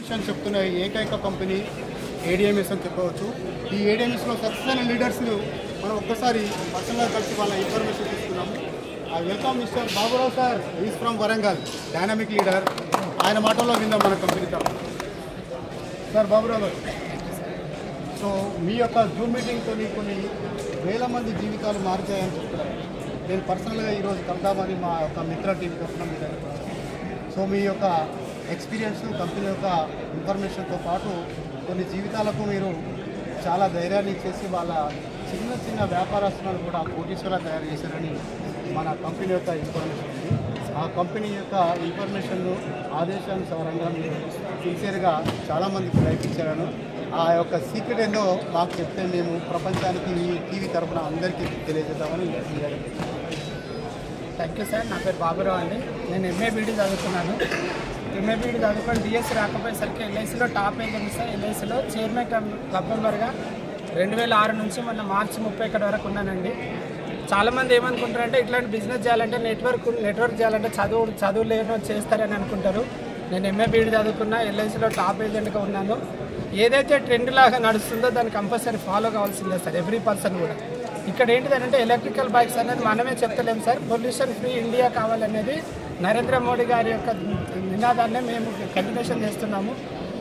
విషయం చెప్తున్న ఏకైక కంపెనీ ఏడిఎంఎస్ అని చెప్పవచ్చు. ఈ ఏడిఎంఎస్లో సక్సెస్ అయిన లీడర్స్ మనం ఒక్కసారి పర్సనల్గా కలిసి వాళ్ళ ఇన్ఫర్మేషన్ తీసుకున్నాము. I welcome mister Baburao sir, is from Warangal, dynamic leader. ఆయన మాటల్లో విందాం మన కంపెనీ తరఫున. సార్ బాబురావు గారు, సో మీ యొక్క జూమ్ మీటింగ్తో కొన్ని వేల మంది జీవితాలు మారుతాయని చెప్తున్నారు. నేను పర్సనల్గా ఈరోజు కలుద్దామని మా యొక్క మిత్ర టీవీ తరఫున మీరు అనుకున్నాను. సో మీ యొక్క ఎక్స్పీరియన్స్, కంపెనీ యొక్క ఇన్ఫర్మేషన్తో పాటు కొన్ని జీవితాలకు మీరు చాలా ధైర్యాన్ని ఇచ్చేసి వాళ్ళ చిన్న చిన్న వ్యాపారస్తులను కూడా కోటీశ్వరులా తయారు చేశారని మన కంపెనీ యొక్క ఇన్ఫర్మేషన్ ఉంది. ఆ కంపెనీ యొక్క ఇన్ఫర్మేషన్ ఆదేశానుసారంగా మీరు సిన్సియర్గా చాలామందికి ప్రయత్నించారని, ఆ యొక్క సీక్రెట్ ఏందో మాకు చెప్తే మేము ప్రపంచానికి ఈ టీవీ తరఫున అందరికీ తెలియజేద్దామని. Thank you sir. నా పేరు బాబురావు అండి. నేను ఎంఏబీడీ చదువుతున్నాను. ఎంఏబీడీ చదువుకొని డిఎస్సి రాకపోయేసరికి ఎల్ఐసిలో టాప్ ఏజెంట్ సార్. ఎల్ఐసిలో చైర్మన్ క్లబ్ మెంబర్గా 2006 నుంచి మొన్న మార్చి 31 వరకు ఉన్నానండి. చాలామంది ఏమనుకుంటారంటే ఇట్లాంటి బిజినెస్ చేయాలంటే నెట్వర్క్ చేయాలంటే చదువు లేని చేస్తారని అనుకుంటారు. నేను ఎంఏబీడీ చదువుకున్నా, ఎల్ఐసిలో టాప్ ఏజెంట్గా ఉన్నాను. ఏదైతే ట్రెండ్ లాగా నడుస్తుందో దాన్ని కంపల్సరీ ఫాలో కావాల్సిందే సార్, ఎవ్రీ పర్సన్ కూడా. ఇక్కడ ఏంటిదంటే ఎలక్ట్రికల్ బైక్స్ అనేది మనమే చెప్తలేము సార్. పొల్యూషన్ ఫ్రీ ఇండియా కావాలనేది నరేంద్ర మోడీ గారి యొక్క నినాదాన్ని మేము కంటిన్యూషన్ చేస్తున్నాము.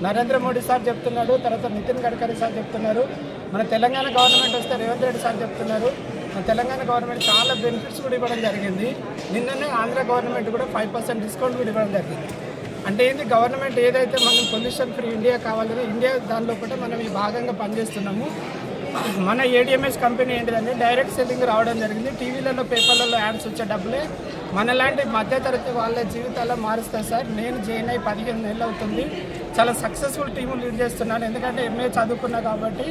నరేంద్ర మోడీ సార్ చెప్తున్నాడు, తర్వాత నితిన్ గడ్కరీ సార్ చెప్తున్నారు, మన తెలంగాణ గవర్నమెంట్ వస్తే రేవంత్ రెడ్డి సార్ చెప్తున్నారు. మన తెలంగాణ గవర్నమెంట్ చాలా బెనిఫిట్స్ కూడా ఇవ్వడం జరిగింది. నిన్ననే ఆంధ్ర గవర్నమెంట్ కూడా 5% డిస్కౌంట్ కూడా ఇవ్వడం జరిగింది. అంటే ఏంటి, గవర్నమెంట్ ఏదైతే మనం పొల్యూషన్ ఫ్రీ ఇండియా కావాలని ఇండియా దానిలో కూడా మనం ఈ భాగంగా పనిచేస్తున్నాము. మన ఏడిఎంఎస్ కంపెనీ ఏంటిదంటే డైరెక్ట్ సెల్లింగ్ రావడం జరిగింది. టీవీలలో, పేపర్లలో యాడ్స్ వచ్చే డబ్బులే మనలాంటి మధ్యతరగతి వాళ్ళ జీవితాల్లో మారుస్తాయి సార్. నేను జాయిన్ అయ్యి 15 నెలలు అవుతుంది. చాలా సక్సెస్ఫుల్ టీము లీడ్ చేస్తున్నాను. ఎందుకంటే ఎంఏ చదువుకున్నా కాబట్టి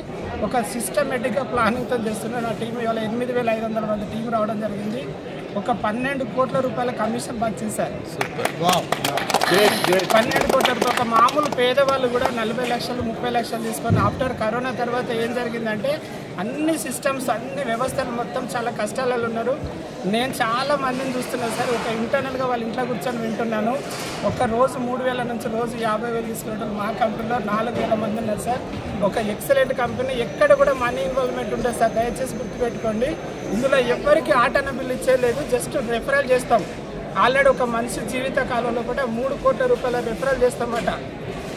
ఒక సిస్టమేటిక్గా ప్లానింగ్తో చేస్తున్నాను. నా టీం ఇవాళ 8500 మంది టీం రావడం జరిగింది. ఒక 12 కోట్ల రూపాయల కమిషన్ వచ్చింది సార్. 12 కోట్ల రూపాయలు. ఒక మామూలు పేదవాళ్ళు కూడా 40 లక్షలు 30 లక్షలు తీసుకొని ఆఫ్టర్ కరోనా తర్వాత ఏం జరిగిందంటే అన్ని సిస్టమ్స్, అన్ని వ్యవస్థలు మొత్తం చాలా కష్టాలలో ఉన్నారు. నేను చాలా మందిని చూస్తున్నాను సార్. ఒక ఇంటర్నల్గా వాళ్ళ ఇంట్లో కూర్చొని వింటున్నాను. ఒక రోజు 3000 నుంచి రోజు 50,000 తీసుకున్నట్టు మా కంపెనీలో 4000 మంది ఉన్నారు సార్. ఒక ఎక్సలెంట్ కంపెనీ. ఎక్కడ కూడా మనీ ఇన్వాల్వ్మెంట్ ఉంటుంది సార్, దయచేసి గుర్తుపెట్టుకోండి. ఇందులో ఎవరికి ఆటన బిల్లు ఇచ్చేయలేదు, జస్ట్ రెఫరల్ చేస్తాం. ఆల్రెడీ ఒక మనిషి జీవిత కాలంలో కూడా 3 కోట్ల రూపాయల రెఫరల్ చేస్తామట.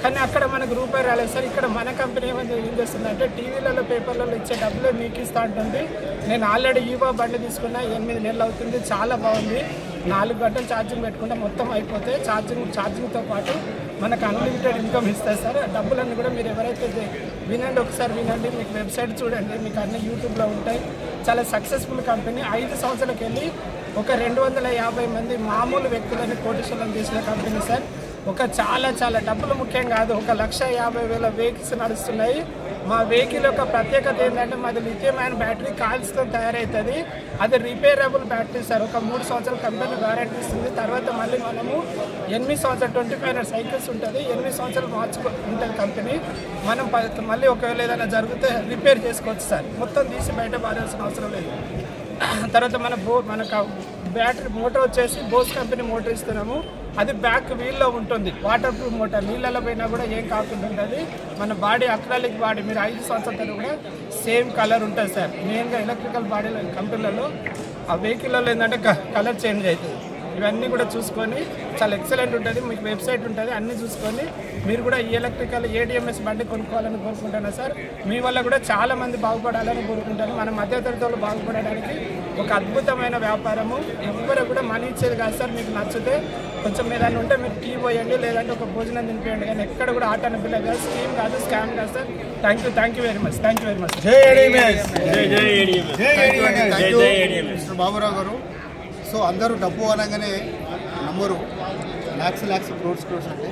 కానీ అక్కడ మనకు రూపాయి రాలేదు సార్. ఇక్కడ మన కంపెనీ ఏం చేస్తుందంటే టీవీలలో, పేపర్లలో ఇచ్చే డబ్బులు మీకు ఇస్తూ ఉంటుంది. నేను ఆల్రెడీ ఈవో బండి తీసుకున్నా, 8 నెలలు అవుతుంది. చాలా బాగుంది. 4 గంటలు ఛార్జింగ్ పెట్టుకుంటే మొత్తం అయిపోతే ఛార్జింగ్తో పాటు మనకు అన్లిమిటెడ్ ఇన్కమ్ ఇస్తాయి సార్. డబ్బులన్నీ కూడా మీరు ఎవరైతే వినండి, ఒకసారి వినండి, మీకు వెబ్సైట్ చూడండి, మీకు అన్నీ యూట్యూబ్లో ఉంటాయి. చాలా సక్సెస్ఫుల్ కంపెనీ. 5 సంవత్సరాలకు వెళ్ళి ఒక 250 మంది మామూలు వ్యక్తులని కోటీశ్వరులను చేసిన కంపెనీ సార్. ఒక చాలా డబ్బులు ముఖ్యం కాదు, 1,50,000 వెహికల్స్ నడుస్తున్నాయి. మా వెహికల్ యొక్క ప్రత్యేకత ఏంటంటే మాది లిథియం అయాన్ బ్యాటరీ కాల్స్తో తయారవుతుంది. అది రిపేరబుల్ బ్యాటరీ సార్. ఒక 3 సంవత్సరాల కంపెనీ వారంటీ ఇస్తుంది. తర్వాత మళ్ళీ మనము 8 సంవత్సరాలు 25 సైకిల్స్ ఉంటుంది, 8 సంవత్సరాలు ఉంటుంది కంపెనీ. మనం మళ్ళీ ఒకవేళ ఏదైనా జరిగితే రిపేర్ చేసుకోవచ్చు సార్. మొత్తం తీసి బయట పారాల్సిన అవసరం లేదు. తర్వాత మనకు బ్యాటరీ మోటార్ వచ్చేసి బోస్ కంపెనీ మోటార్ ఇస్తున్నాము. అది బ్యాక్ వీల్లో ఉంటుంది, వాటర్ ప్రూఫ్ మోటార్. నీళ్ళలో పోయినా కూడా ఏం కాకుండా ఉంటుంది. మన బాడీ అక్రాలిక్ బాడీ. మీరు 5 సంవత్సరాలు కూడా సేమ్ కలర్ ఉంటుంది సార్. మెయిన్గా ఎలక్ట్రికల్ బాడీలో కంపెనీలలో ఆ వెహికల్లో ఏంటంటే కలర్ చేంజ్ అవుతుంది. ఇవన్నీ కూడా చూసుకొని చాలా ఎక్సలెంట్ ఉంటుంది. మీకు వెబ్సైట్ ఉంటుంది, అన్నీ చూసుకొని మీరు కూడా ఈ ఎలక్ట్రికల్ ఏడిఎంఎస్ బండి కొనుక్కోవాలని కోరుకుంటున్నాను సార్. మీ వల్ల కూడా చాలామంది బాగుపడాలని కోరుకుంటాను. మన మధ్యతరగతులు బాగుపడడానికి ఒక అద్భుతమైన వ్యాపారము. ఎవ్వరు కూడా మనీ ఇచ్చేది కాదు సార్. మీకు నచ్చితే కొంచెం ఏదైనా ఉంటే మీరు టీ పోయండి, లేదంటే ఒక భోజనం తినిపోయండి. కానీ ఎక్కడ కూడా ఆట అనిపించలేదు కాదు, స్కీమ్ కాదు, స్కామ్ కాదు sir. Thank you very much. Mister Baburao గారు, సో అందరూ డబ్బు అనగానే నమ్మరు. ల్యాక్స్ క్రోడ్స్ అంటే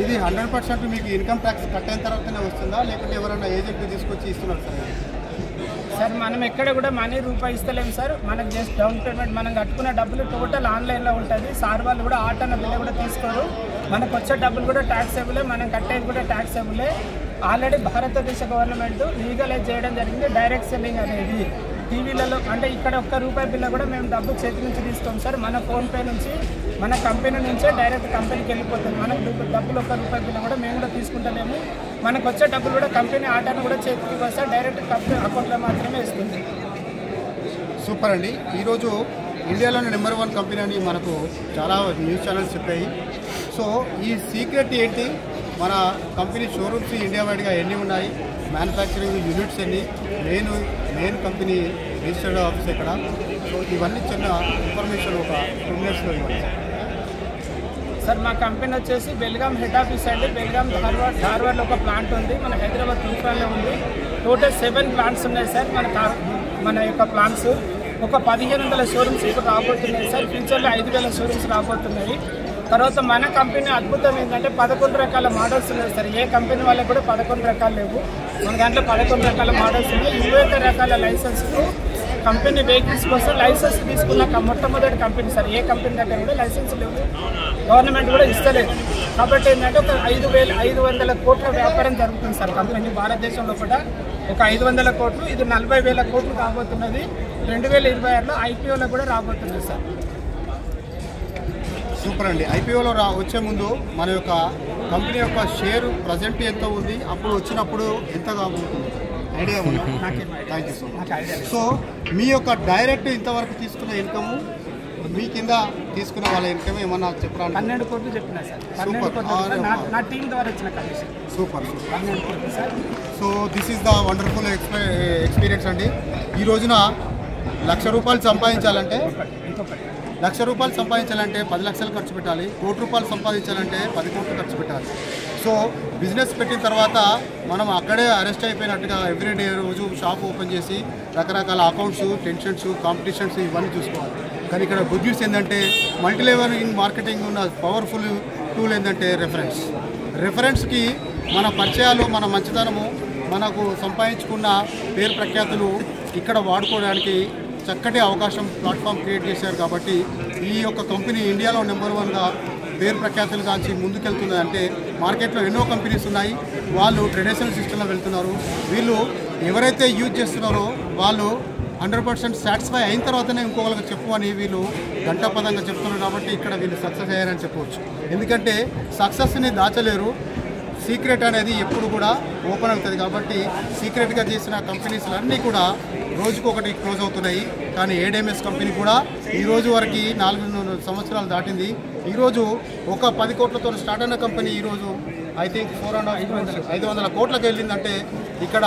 ఇది 100% మీకు ఇన్కమ్ ట్యాక్స్ కట్ అయిన తర్వాతనే వస్తుందా, లేకపోతే ఎవరైనా ఏజెంట్ తీసుకొచ్చి ఇస్తున్నారు సార్? మనం ఎక్కడ కూడా మనీ రూపాయి ఇస్తలేము సార్. మనకు జస్ట్ డౌన్ పేమెంట్, మనం కట్టుకున్న డబ్బులు టోటల్ ఆన్లైన్లో ఉంటుంది. సార్ వాళ్ళు కూడా ఆటన్న బిల్లు కూడా తీసుకోరు. మనకు వచ్చే డబ్బులు కూడా ట్యాక్సేబులే, మనం కట్టేది కూడా ట్యాక్సేబులే. ఆల్రెడీ భారతదేశ గవర్నమెంట్ లీగలైజ్ చేయడం జరిగింది డైరెక్ట్ సెల్లింగ్ అనేది. టీవీలలో అంటే ఇక్కడ ₹1 బిల్లు కూడా మేము డబ్బు చేతి నుంచి తీసుకోం సార్. మన ఫోన్పే నుంచి మన కంపెనీ నుంచే డైరెక్ట్ కంపెనీకి వెళ్ళిపోతుంది. మనకు డబ్బులు ₹1 బిల్లు కూడా మేము కూడా తీసుకుంటలేము. మనకు వచ్చే డబ్బులు కూడా కంపెనీ ఆర్డర్ను కూడా చేతికి వస్తే డైరెక్ట్ కంపెనీ అకౌంట్లో మాత్రమే ఇస్తుంది. సూపర్ అండి. ఈరోజు ఇండియాలోని నెంబర్ 1 కంపెనీ అని మనకు చాలా న్యూస్ ఛానల్స్ చెప్పాయి. సో ఈ సీక్రెట్ ఏంటి, మన కంపెనీ షోరూమ్స్ ఇండియా వైడ్గా ఎన్ని ఉన్నాయి, మ్యానుఫ్యాక్చరింగ్ యూనిట్స్ ఎన్ని, మెయిన్ కంపెనీ రిజిస్టర్డ్ ఆఫీస్ ఎక్కడ, సో ఇవన్నీ చిన్న ఇన్ఫర్మేషన్ ఒక 2 మినిట్స్లో ఇవ్వండి సార్. మా కంపెనీ వచ్చేసి బెల్గాం హెడ్ ఆఫీస్ అండి. బెల్గాం ధార్వాడ్లో ఒక ప్లాంట్ ఉంది, మన హైదరాబాద్ తూఫాన్లో ఉంది. టోటల్ 7 ప్లాంట్స్ ఉన్నాయి సార్ మన యొక్క ప్లాంట్స్. ఒక 1500 షోరూమ్స్ ఇప్పుడు రాబోతున్నాయి సార్. ఫ్యూచర్లో 5000 షోరూమ్స్ రాబోతున్నాయి. తర్వాత మన కంపెనీ అద్భుతం ఏంటంటే 11 రకాల మోడల్స్ ఉన్నాయి సార్. ఏ కంపెనీ వాళ్ళకి కూడా 11 రకాలు లేవు. మన దాంట్లో 11 రకాల మోడల్స్ ఉన్నాయి. 21 రకాల లైసెన్స్కు కంపెనీ వెహికల్స్ కోసం లైసెన్స్ తీసుకున్న మొట్టమొదటి కంపెనీ సార్. ఏ కంపెనీ దగ్గర కూడా లైసెన్స్ లేవు, గవర్నమెంట్ కూడా ఇస్తలేదు. కాబట్టి ఏంటంటే ఒక 500 కోట్ల వ్యాపారం జరుగుతుంది సార్ కంపెనీ భారతదేశంలో కూడా. ఒక 500 కోట్లు, ఇది 40,000 కోట్లు రాబోతున్నది. 2026లో ఐపీఓలో కూడా రాబోతుంది సార్. సూపర్ అండి. ఐపీఓలో వచ్చే ముందు మన యొక్క కంపెనీ యొక్క షేర్ ప్రజెంట్ ఎంత ఉంది, అప్పుడు వచ్చినప్పుడు ఎంత కాబోతుంది ఐడియా ఉంది? Thank you so much. So మీ యొక్క డైరెక్ట్ ఇంతవరకు తీసుకున్న ఇన్కమ్, మీ కింద తీసుకున్న వాళ్ళ ఇన్కమ్ ఏమన్నా చెప్పరా? 12 కోట్లు చెప్పినా సార్. 12 కోట్లు నా టీం ద్వారా వచ్చిన కమిషన్. సూపర్ 12 కోట్లు sir. So this is the wonderful experience అండి. ఈ రోజున ₹1,00,000 సంపాదించాలంటే ₹1,00,000 సంపాదించాలంటే 10 లక్షలు ఖర్చు పెట్టాలి. ₹1,00,00,000 సంపాదించాలంటే 10 కోట్లు ఖర్చు పెట్టాలి. సో బిజినెస్ పెట్టిన తర్వాత మనం అక్కడే అరెస్ట్ అయిపోయినట్టుగా ఎవ్రీడే రోజు షాప్ ఓపెన్ చేసి రకరకాల అకౌంట్స్, టెన్షన్స్, కాంపిటీషన్స్ ఇవన్నీ చూసుకోవాలి. కానీ ఇక్కడ గుడ్ న్యూస్ ఏంటంటే మల్టీ లెవెల్ ఇన్ మార్కెటింగ్ ఉన్న పవర్ఫుల్ టూల్ ఏంటంటే రెఫరెన్స్కి మన పరిచయాలు, మన మంచితనము, మనకు సంపాదించుకున్న పేరు ప్రఖ్యాతులు ఇక్కడ వాడుకోవడానికి చక్కటి అవకాశం ప్లాట్ఫామ్ క్రియేట్ చేశారు. కాబట్టి ఈ యొక్క కంపెనీ ఇండియాలో నెంబర్ 1గా పేరు ప్రఖ్యాతులు కాంచి ముందుకెళ్తుంది. అంటే మార్కెట్లో ఎన్నో కంపెనీస్ ఉన్నాయి, వాళ్ళు ట్రెడిషనల్ సిస్టంలో వెళ్తున్నారు. వీళ్ళు ఎవరైతే యూజ్ చేస్తున్నారో వాళ్ళు 100% సాటిస్ఫై అయిన తర్వాతనే ఇంకొకరికి చెప్పు అని వీళ్ళు గంటాపదంగా చెప్తున్నారు. కాబట్టి ఇక్కడ వీళ్ళు సక్సెస్ అయ్యారని చెప్పవచ్చు. ఎందుకంటే సక్సెస్ని దాచలేరు, సీక్రెట్ అనేది ఎప్పుడు కూడా ఓపెన్ అవుతుంది. కాబట్టి సీక్రెట్గా చేసిన కంపెనీస్లన్నీ కూడా రోజుకొకటి క్లోజ్ అవుతున్నాయి. కానీ ఏడిఎంఎస్ కంపెనీ కూడా ఈరోజు వరకు 4 సంవత్సరాలు దాటింది. ఈరోజు ఒక 10 కోట్లతో స్టార్ట్ అయిన కంపెనీ ఈరోజు ఐ థింక్ 500 కోట్లకు వెళ్ళిందంటే ఇక్కడ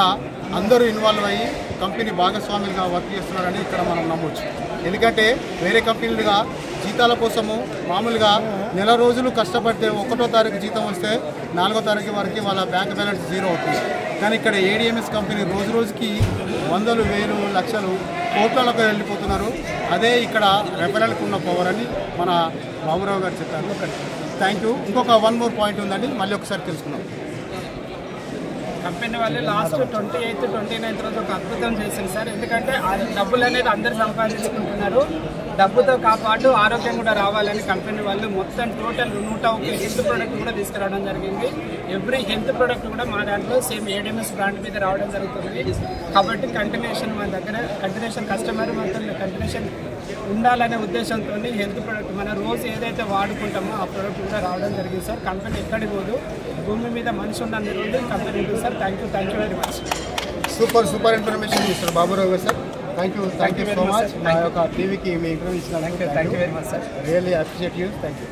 అందరూ ఇన్వాల్వ్ అయ్యి కంపెనీ భాగస్వాములుగా వర్క్ చేస్తున్నారని ఇక్కడ మనం నమ్మవచ్చు. ఎందుకంటే వేరే కంపెనీలుగా జీతాల కోసము మామూలుగా నెల రోజులు కష్టపడితే 1వ తారీఖు జీతం వస్తే 4వ తారీఖు వరకు వాళ్ళ బ్యాంక్ బ్యాలెన్స్ 0 అవుతుంది. కానీ ఇక్కడ ఏడిఎంఎస్ కంపెనీ రోజు రోజుకి 100,000, 1,000, లక్షలు, కోట్లకు వెళ్ళిపోతున్నారు. అదే ఇక్కడ రెఫరల్కి ఉన్న పవర్ అని మన బాబురావు గారు చెప్పారు. Thank you. ఇంకొక 1 మోర్ పాయింట్ ఉందండి, మళ్ళీ ఒకసారి తెలుసుకున్నాం. కంపెనీ వాళ్ళు లాస్ట్ 28th, 29th రోజు ఒక అద్భుతం చేసింది సార్. ఎందుకంటే డబ్బులు అనేది అందరు సంపాదించుకుంటున్నారు. డబ్బుతో పాటు ఆరోగ్యం కూడా రావాలని కంపెనీ వాళ్ళు మొత్తం టోటల్ 101 హెల్త్ ప్రోడక్ట్ కూడా తీసుకురావడం జరిగింది. ఎవ్రీ హెల్త్ ప్రోడక్ట్ కూడా మా దాంట్లో సేమ్ ఏడిఎంఎస్ బ్రాండ్ మీద రావడం జరుగుతుంది. కాబట్టి కంటిన్యూషన్ మా దగ్గర కస్టమర్ మొత్తం కంటిన్యూషన్ ఉండాలనే ఉద్దేశంతో హెల్త్ ప్రోడక్ట్ మన రోజు ఏదైతే వాడుకుంటామో ఆ ప్రోడక్ట్ కూడా రావడం జరిగింది సార్. కంపెనీ ఎక్కడికి పోదు, భూమి మీద మనిషి ఉన్న రోజు కంపెనీ ఉంటుంది sir. Thank you very much. Super information mister Baburao garu sir. Thank you so much. నా యొక్క టీవీకి మీ ఇంటర్వ్యూ ఇచ్చినందుకు thank you very much sir. Really appreciate you. Thank you.